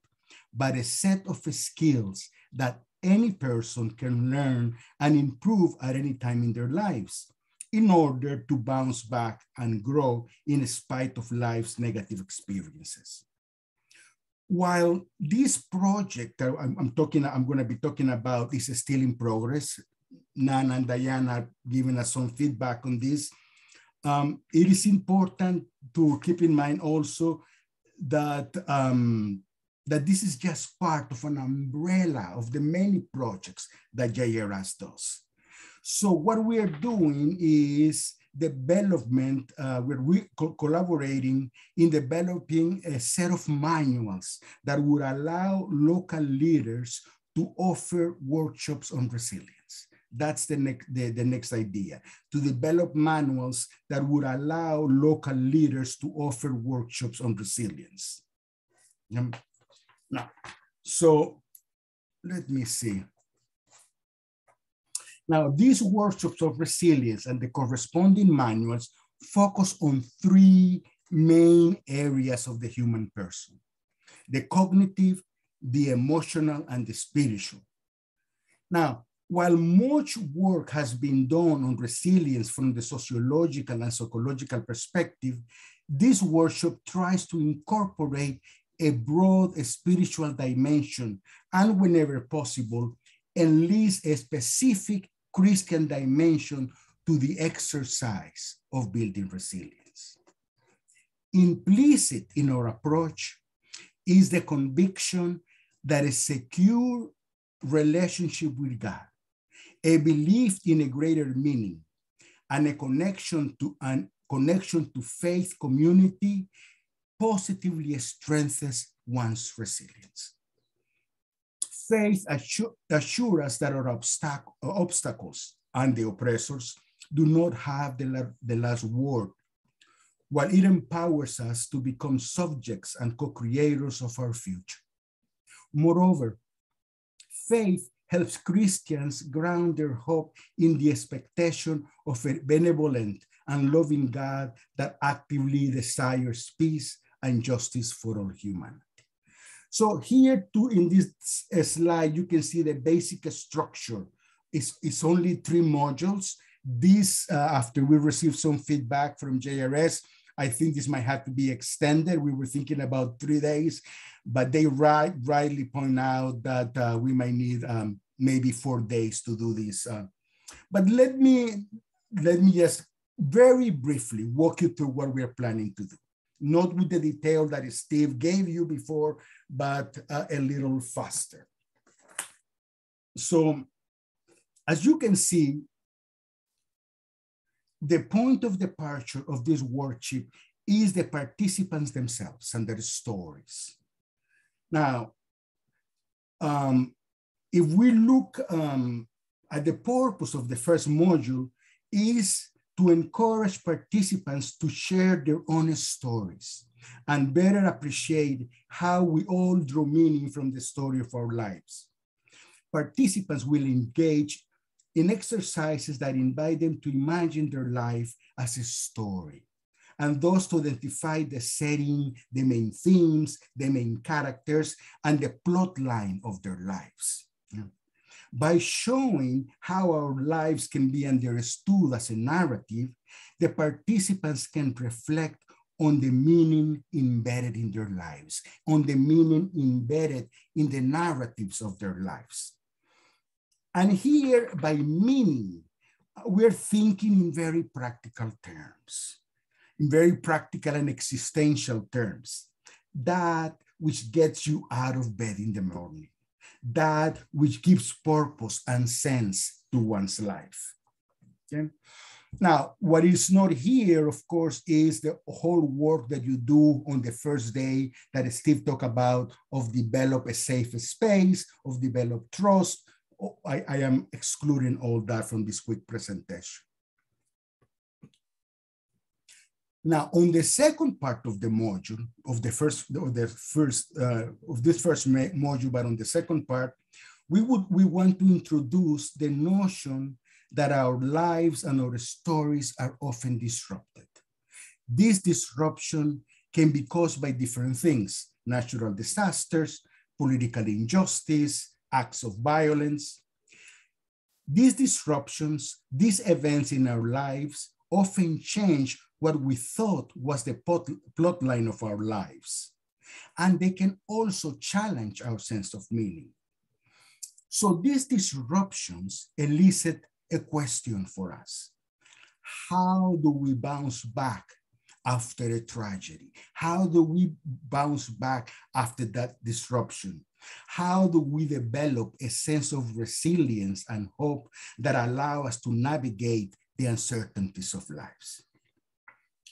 but a set of skills that any person can learn and improve at any time in their lives in order to bounce back and grow in spite of life's negative experiences. While this project I'm going to be talking about is still in progress, Nana and Diana are giving us some feedback on this. It is important to keep in mind also that, that this is just part of an umbrella of the many projects that JRS does. So what we are doing is development, we're collaborating in developing a set of manuals that would allow local leaders to to offer workshops on resilience. That's the next idea, to develop manuals that would allow local leaders to offer workshops on resilience. Now, so let me see. Now, these workshops of resilience and the corresponding manuals focus on three main areas of the human person: the cognitive, the emotional, and the spiritual. Now, while much work has been done on resilience from the sociological and psychological perspective, this workshop tries to incorporate a broad spiritual dimension and, whenever possible, enlist a specific Christian dimension to the exercise of building resilience. Implicit in our approach is the conviction that a secure relationship with God, a belief in a greater meaning, and a connection to faith community positively strengthens one's resilience. Faith assures us that our obstacles and the oppressors do not have the last word, while it empowers us to become subjects and co-creators of our future. Moreover, faith helps Christians ground their hope in the expectation of a benevolent and loving God that actively desires peace and justice for all humanity. So here too, in this slide, you can see the basic structure. It's only 3 modules. This, after we received some feedback from JRS, I think this might have to be extended. We were thinking about 3 days, but they rightly point out that we might need maybe 4 days to do this. But let me just very briefly walk you through what we're planning to do. Not with the detail that Steve gave you before, but a little faster. So, as you can see, the point of departure of this workshop is the participants themselves and their stories. Now, if we look at the purpose of the first module is to encourage participants to share their own stories and better appreciate how we all draw meaning from the story of our lives. Participants will engage in exercises that invite them to imagine their life as a story, and thus to identify the setting, the main themes, the main characters, and the plot line of their lives. By showing how our lives can be understood as a narrative, the participants can reflect on the meaning embedded in their lives, on the meaning embedded in the narratives of their lives. And here, by meaning, we're thinking in very practical terms, in very practical and existential terms. That which gets you out of bed in the morning, that which gives purpose and sense to one's life. Okay? Now, what is not here, of course, is the whole work that you do on the first day that Steve talked about, of develop a safe space, of develop trust. I am excluding all that from this quick presentation. Now, on the second part of the module, of this first module, but on the second part, we want to introduce the notion that our lives and our stories are often disrupted. This disruption can be caused by different things: natural disasters, political injustice, acts of violence. These disruptions, these events in our lives often change what we thought was the plot line of our lives. And they can also challenge our sense of meaning. So these disruptions elicit a question for us. How do we bounce back after a tragedy? How do we bounce back after that disruption? How do we develop a sense of resilience and hope that allow us to navigate the uncertainties of lives?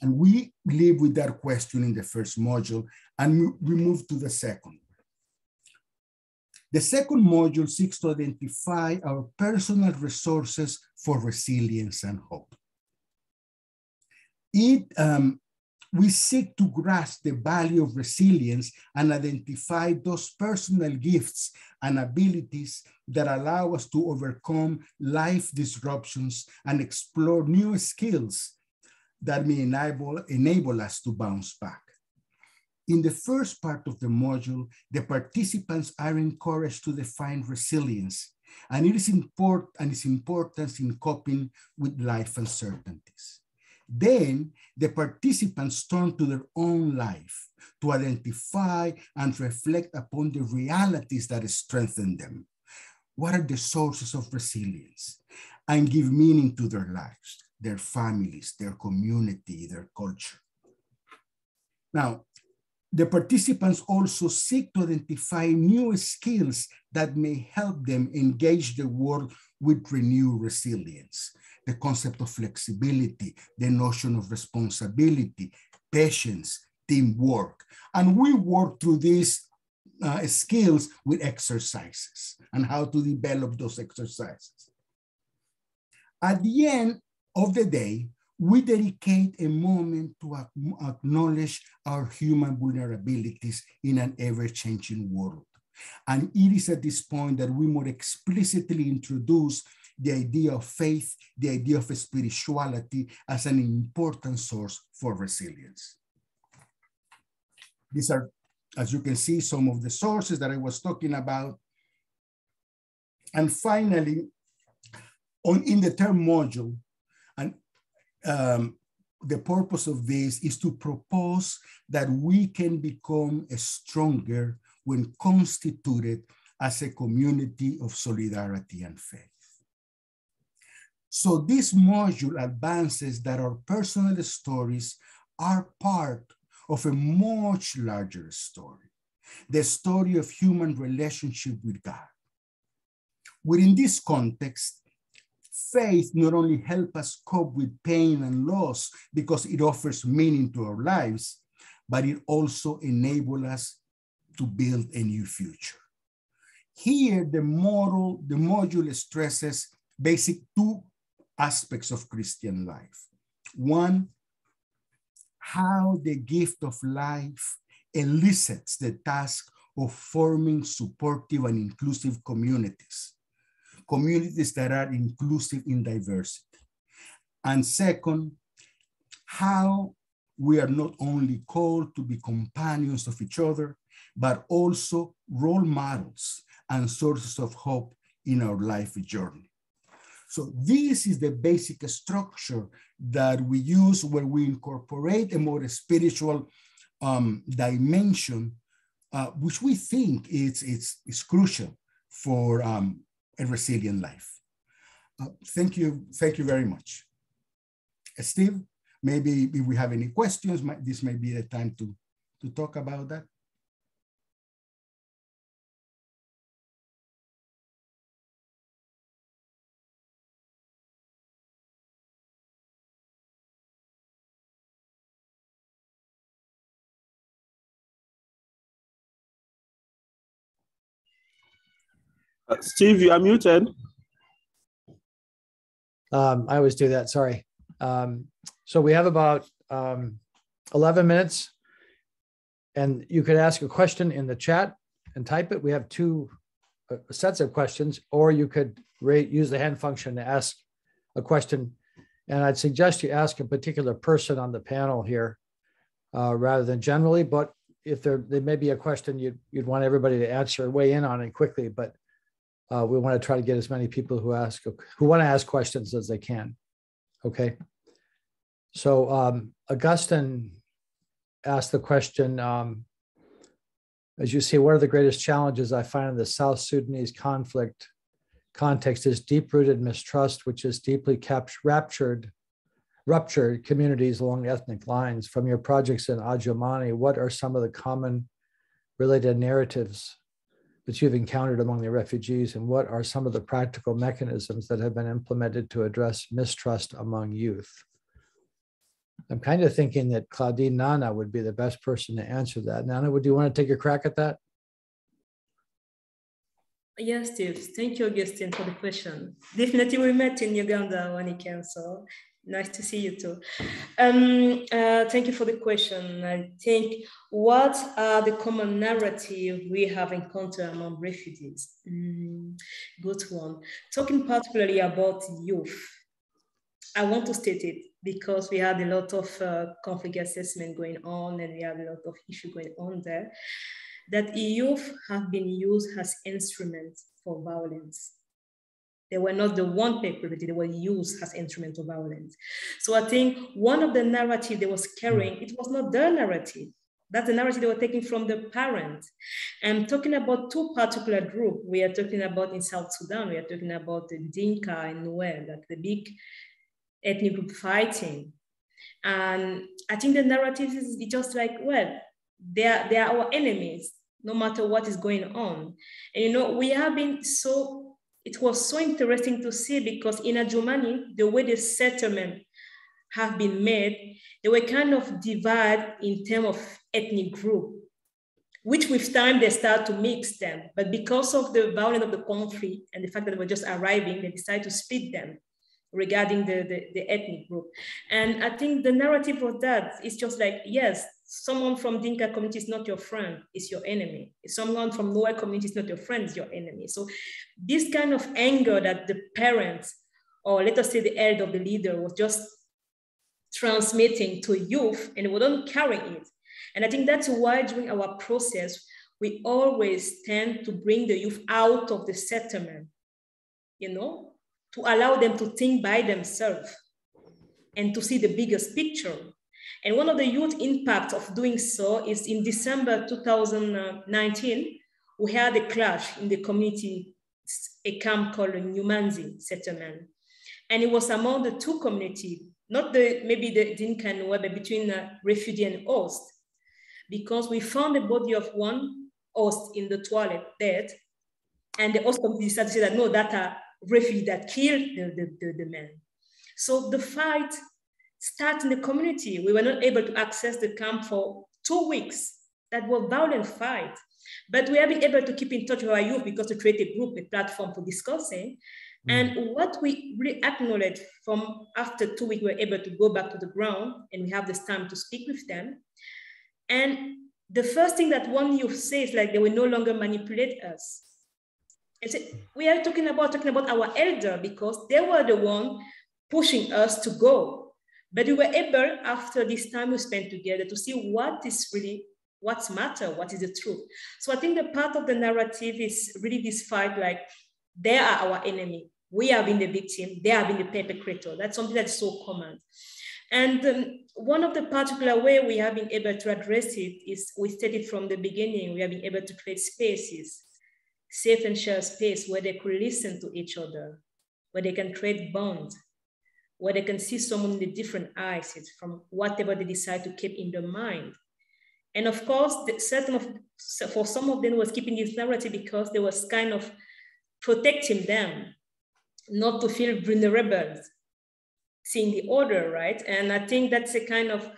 And we live with that question in the first module, and we move to the second. The second module seeks to identify our personal resources for resilience and hope. We seek to grasp the value of resilience and identify those personal gifts and abilities that allow us to overcome life disruptions and explore new skills that may enable us to bounce back. In the first part of the module, the participants are encouraged to define resilience and its importance in coping with life uncertainties. Then the participants turn to their own life to identify and reflect upon the realities that strengthen them. What are the sources of resilience? And give meaning to their lives, their families, their community, their culture. Now, the participants also seek to identify new skills that may help them engage the world with renewed resilience. The concept of flexibility, the notion of responsibility, patience, teamwork. And we work through these skills with exercises and how to develop those exercises. At the end of the day, we dedicate a moment to acknowledge our human vulnerabilities in an ever-changing world. And it is at this point that we more explicitly introduce the idea of faith, the idea of spirituality as an important source for resilience. These are, as you can see, some of the sources that I was talking about. And finally, in the third module, the purpose of this is to propose that we can become stronger when constituted as a community of solidarity and faith. So this module advances that our personal stories are part of a much larger story, the story of human relationship with God. Within this context, faith not only helps us cope with pain and loss because it offers meaning to our lives, but it also enables us to build a new future. Here, the module stresses basic two aspects of Christian life. One, how the gift of life elicits the task of forming supportive and inclusive communities that are inclusive in diversity. And second, how we are not only called to be companions of each other, but also role models and sources of hope in our life journey. So this is the basic structure that we use where we incorporate a more spiritual dimension, which we think is crucial for a resilient life. Thank you very much. Steve, maybe if we have any questions, this may be the time to talk about that. Steve, you are muted. I always do that, sorry. So we have about 11 minutes, and you could ask a question in the chat and type it. We have two sets of questions, or you could use the hand function to ask a question. And I'd suggest you ask a particular person on the panel here rather than generally, but if there may be a question you'd want everybody to answer, weigh in on it quickly, but we want to try to get as many people who want to ask questions as they can. Okay. So Augustine asked the question, as you see, one of the greatest challenges I find in the South Sudanese conflict context is deep-rooted mistrust, which has deeply ruptured communities along ethnic lines. From your projects in Adjumani, what are some of the common related narratives that you've encountered among the refugees, and what are some of the practical mechanisms that have been implemented to address mistrust among youth? I'm kind of thinking that Claudine Nana would be the best person to answer that. Nana, would you want to take a crack at that? Yes, Steve. Thank you, Augustine, for the question. Definitely, we met in Uganda when he came, so nice to see you too. Thank you for the question. I think what are the common narrative we have encountered among refugees? Good one. Talking particularly about youth, I want to state it because we had a lot of conflict assessment going on and we had a lot of issue going on there, that youth have been used as instruments for violence. They were not the one perpetrated, they were used as instruments of violence. So I think one of the narrative they was carrying, it was not their narrative. That's the narrative they were taking from the parents. And talking about two particular groups, we are talking about in South Sudan, we are talking about the Dinka and Nuer, like the big ethnic group fighting. And I think the narrative is just like, well, they are our enemies, no matter what is going on. And you know, we have been so, it was so interesting to see because in Adjumani, the way the settlement have been made, they were kind of divided in terms of ethnic group, which with time they start to mix them. But because of the violence of the conflict and the fact that they were just arriving, they decided to split them regarding the ethnic group. And I think the narrative of that is just like, yes, someone from Dinka community is not your friend, it's your enemy. If someone from Nuer community is not your friend, it's your enemy. So this kind of anger that the parents, or let us say the elder of the leader, was just transmitting to youth and we don't carry it. And I think that's why during our process, we always tend to bring the youth out of the settlement, you know, to allow them to think by themselves and to see the biggest picture. And one of the youth impacts of doing so is in December 2019, we had a clash in the community, a camp called Nyumanzi settlement. And it was among the two communities, not maybe the Dinka and Nuer, but between refugee and host, because we found the body of one host in the toilet dead, and the host community decided to say that no, that are refugee that killed the man. So the fight started in the community. We were not able to access the camp for 2 weeks. That was a violent fight. But we have been able to keep in touch with our youth because to create a group, a platform for discussing. And what we really acknowledge from after 2 weeks, we were able to go back to the ground and we have this time to speak with them. And the first thing that one youth says, like they will no longer manipulate us. And so we are talking about our elder because they were the one pushing us to go. But we were able, after this time we spent together, to see what is really, what's matter, what is the truth. So I think the part of the narrative is really this fight, like they are our enemy. We have been the victim, they have been the perpetrator. That's something that's so common. And one of the particular way we have been able to address it is we stated from the beginning, we have been able to create spaces, safe and shared space where they could listen to each other, where they can create bonds, where they can see someone in the different eyes from whatever they decide to keep in their mind. And of course, for some of them was keeping this narrative because they was kind of protecting them, not to feel vulnerable, seeing the order, right? And I think that's a kind of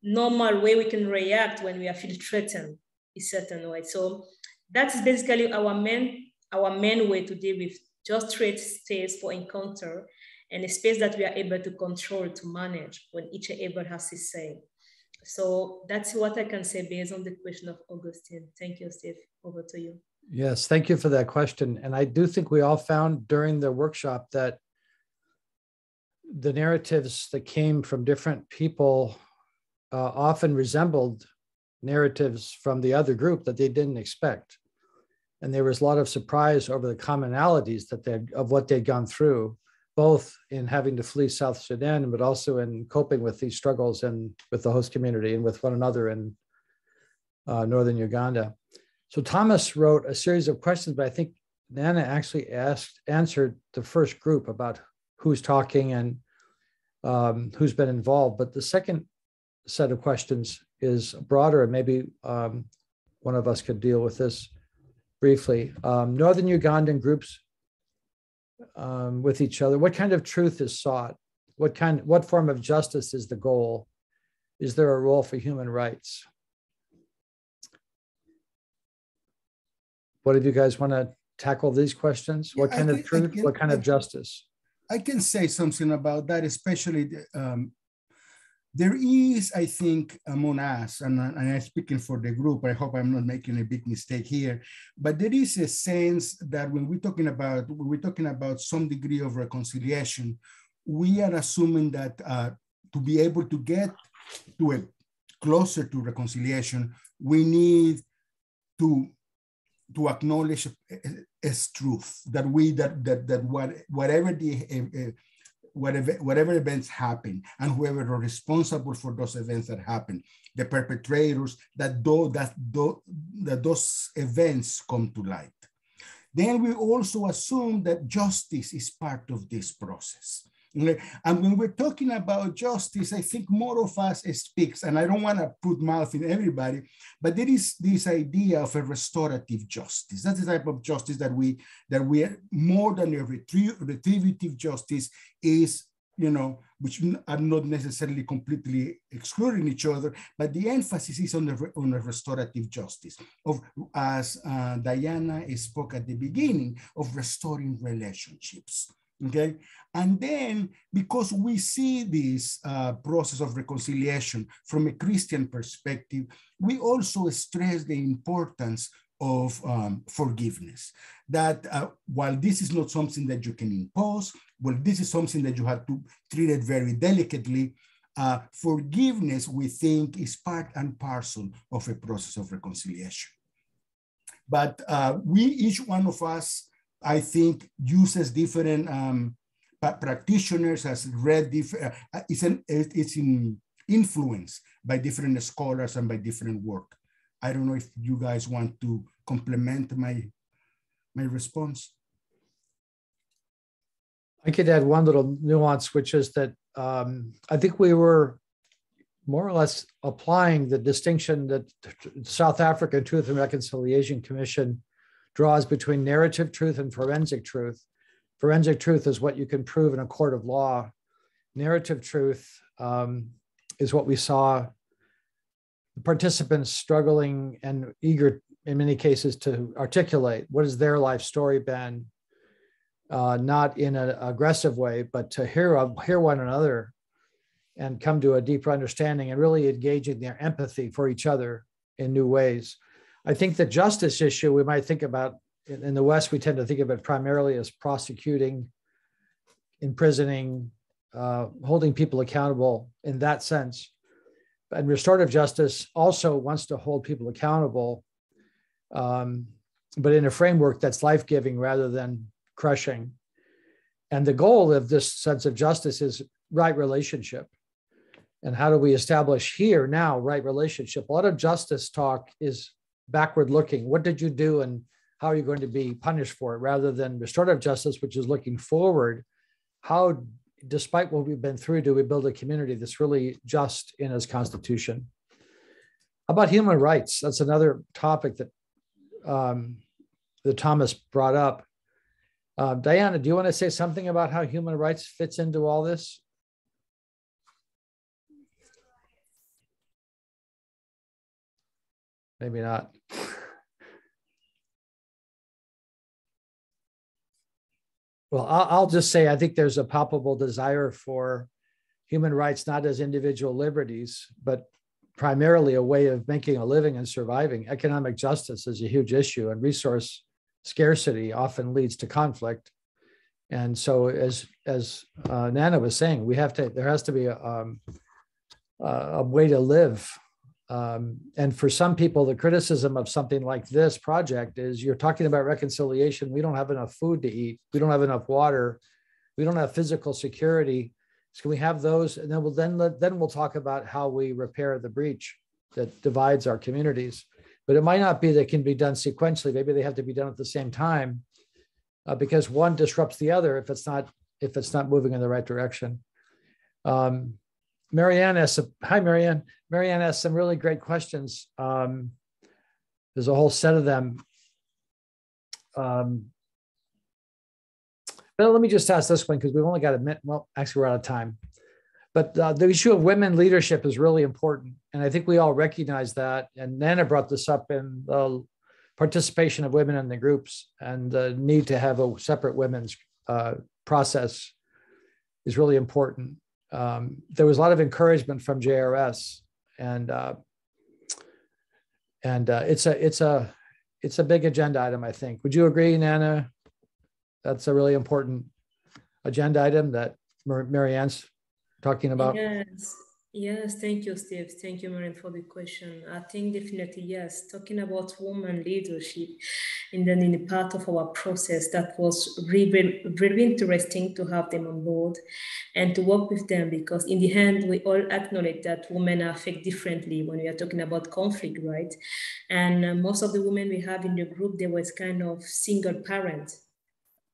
normal way we can react when we are feel threatened in certain way. So that's basically our main way to deal with just trade space for encounter and a space that we are able to control, to manage when each and every has his say. So that's what I can say based on the question of Augustine. Thank you, Steve. Over to you. Yes, thank you for that question. And I do think we all found during the workshop that the narratives that came from different people often resembled narratives from the other group that they didn't expect. And there was a lot of surprise over the commonalities of what they'd gone through, both in having to flee South Sudan, but also in coping with these struggles and with the host community and with one another in northern Uganda. So Thomas wrote a series of questions, but I think Nana actually answered the first group about who's talking and who's been involved. But the second set of questions is broader, and maybe one of us could deal with this briefly. Northern Ugandan groups with each other, what kind of truth is sought? What form of justice is the goal? Is there a role for human rights? What of you guys want to tackle these questions? What kind of truth? What kind of justice? I can say something about that, especially there is, I think, among us, and I'm speaking for the group, I hope I'm not making a big mistake here, but there is a sense that when we're talking about some degree of reconciliation, we are assuming that to be able to get to a closer to reconciliation, we need to acknowledge as truth that whatever events happen and whoever are responsible for those events that happen, the perpetrators, that those events come to light. Then we also assume that justice is part of this process. And when we're talking about justice, I think more of us speaks, and I don't want to put mouth in everybody, but there is this idea of a restorative justice. That's the type of justice that we are more than a retributive justice is, which are not necessarily completely excluding each other, but the emphasis is on a restorative justice of, as Diana spoke at the beginning, of restoring relationships. Okay, and then because we see this process of reconciliation from a Christian perspective, we also stress the importance of forgiveness. That while this is not something that you can impose, well, this is something that you have to treat it very delicately. Forgiveness, we think, is part and parcel of a process of reconciliation. But each one of us, I think, uses different practitioners, has read different, it's influenced by different scholars and by different work. I don't know if you guys want to complement my response. I could add one little nuance, which is that I think we were more or less applying the distinction that South African Truth and Reconciliation Commission draws between narrative truth and forensic truth. Forensic truth is what you can prove in a court of law. Narrative truth is what we saw the participants struggling and eager in many cases to articulate. What has their life story been? Not in an aggressive way, but to hear one another and come to a deeper understanding and really engaging their empathy for each other in new ways. I think the justice issue we might think about in the West, we tend to think of it primarily as prosecuting, imprisoning, holding people accountable in that sense. And restorative justice also wants to hold people accountable, but in a framework that's life-giving rather than crushing. And the goal of this sense of justice is right relationship. And how do we establish here now right relationship? A lot of justice talk is backward looking. What did you do and how are you going to be punished for it? Rather than restorative justice, which is looking forward. How, despite what we've been through, do we build a community that's really just in its constitution? How about human rights? That's another topic that Thomas brought up. Diana, do you want to say something about how human rights fits into all this? Maybe not. Well, I'll just say I think there's a palpable desire for human rights, not as individual liberties, but primarily a way of making a living and surviving. Economic justice is a huge issue, and resource scarcity often leads to conflict. And so, as Nana was saying, there has to be a way to live. And for some people, the criticism of something like this project is you're talking about reconciliation. We don't have enough food to eat. We don't have enough water. We don't have physical security. So can we have those? And then we'll talk about how we repair the breach that divides our communities. But it might not be that can be done sequentially. Maybe they have to be done at the same time because one disrupts the other if it's not moving in the right direction. Marianne asks, hi, Marianne. Marianne asked some really great questions. There's a whole set of them. But let me just ask this one because we've only got a minute. Well, actually, we're out of time. But the issue of women leadership is really important. And I think we all recognize that. And Nana brought this up in participation of women in the groups and the need to have a separate women's process is really important. There was a lot of encouragement from JRS, and it's a big agenda item, I think. Would you agree, Nana? That's a really important agenda item that Marianne's talking about. Yes, thank you, Steve. Thank you, Marianne, for the question. I think definitely, yes, talking about women leadership and then in the part of our process, that was really, really interesting to have them on board and to work with them, because in the end, we all acknowledge that women are affected differently when we are talking about conflict, right? And most of the women we have in the group, they was kind of single parents,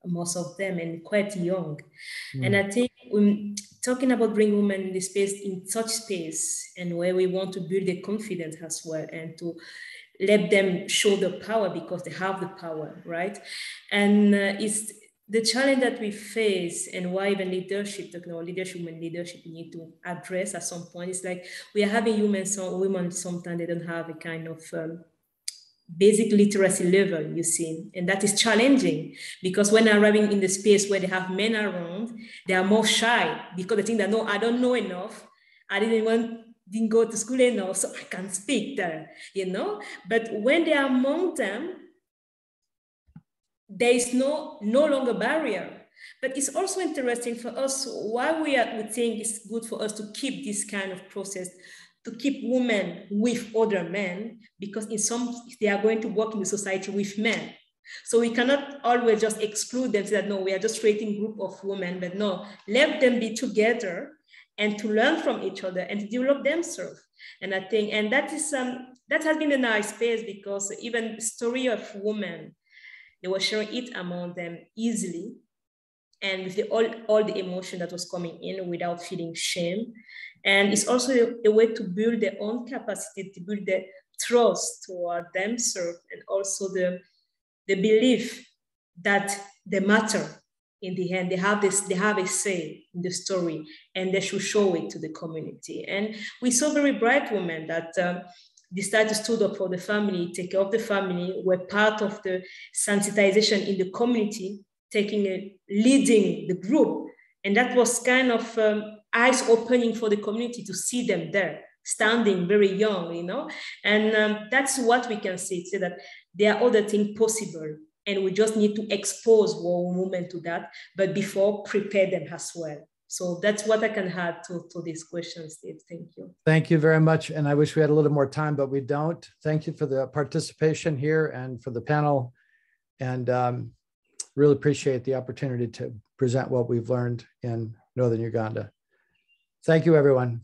most of them, and quite young. And I think talking about bringing women in the space, in such space, and where we want to build their confidence as well, and to let them show the power because they have the power, right? And it's the challenge that we face, and why even leadership, leadership, women leadership, we need to address at some point. It's like we are having women sometimes they don't have a kind of basic literacy level, you see, and that is challenging, because when arriving in the space where they have men around, they are more shy because they think that, no, I don't know enough, I didn't go to school enough, so I can't speak there, you know. But when they are among them, there is no longer barrier. But it's also interesting for us why we think it's good for us to keep this kind of process, to keep women with other men, because they are going to work in the society with men. So we cannot always just exclude them, say that, no, we are just creating a group of women, but no, let them be together and to learn from each other and to develop themselves. And I think, and that is that has been a nice space, because even story of women, they were sharing it among them easily, and with all the emotion that was coming in without feeling shame. And it's also a way to build their own capacity, to build their trust toward themselves, and also the belief that they matter in the end. They have a say in the story, and they should show it to the community. And we saw very bright women that decided to stand up for the family, take care of the family, were part of the sensitization in the community, leading the group. And that was kind of eyes opening for the community to see them there, standing very young, you know. And that's what we can see that there are other things possible, and we just need to expose women to that, but before, prepare them as well. So that's what I can add to this question, Steve. Thank you. Thank you very much. And I wish we had a little more time, but we don't. Thank you for the participation here and for the panel. And really appreciate the opportunity to present what we've learned in Northern Uganda. Thank you, everyone.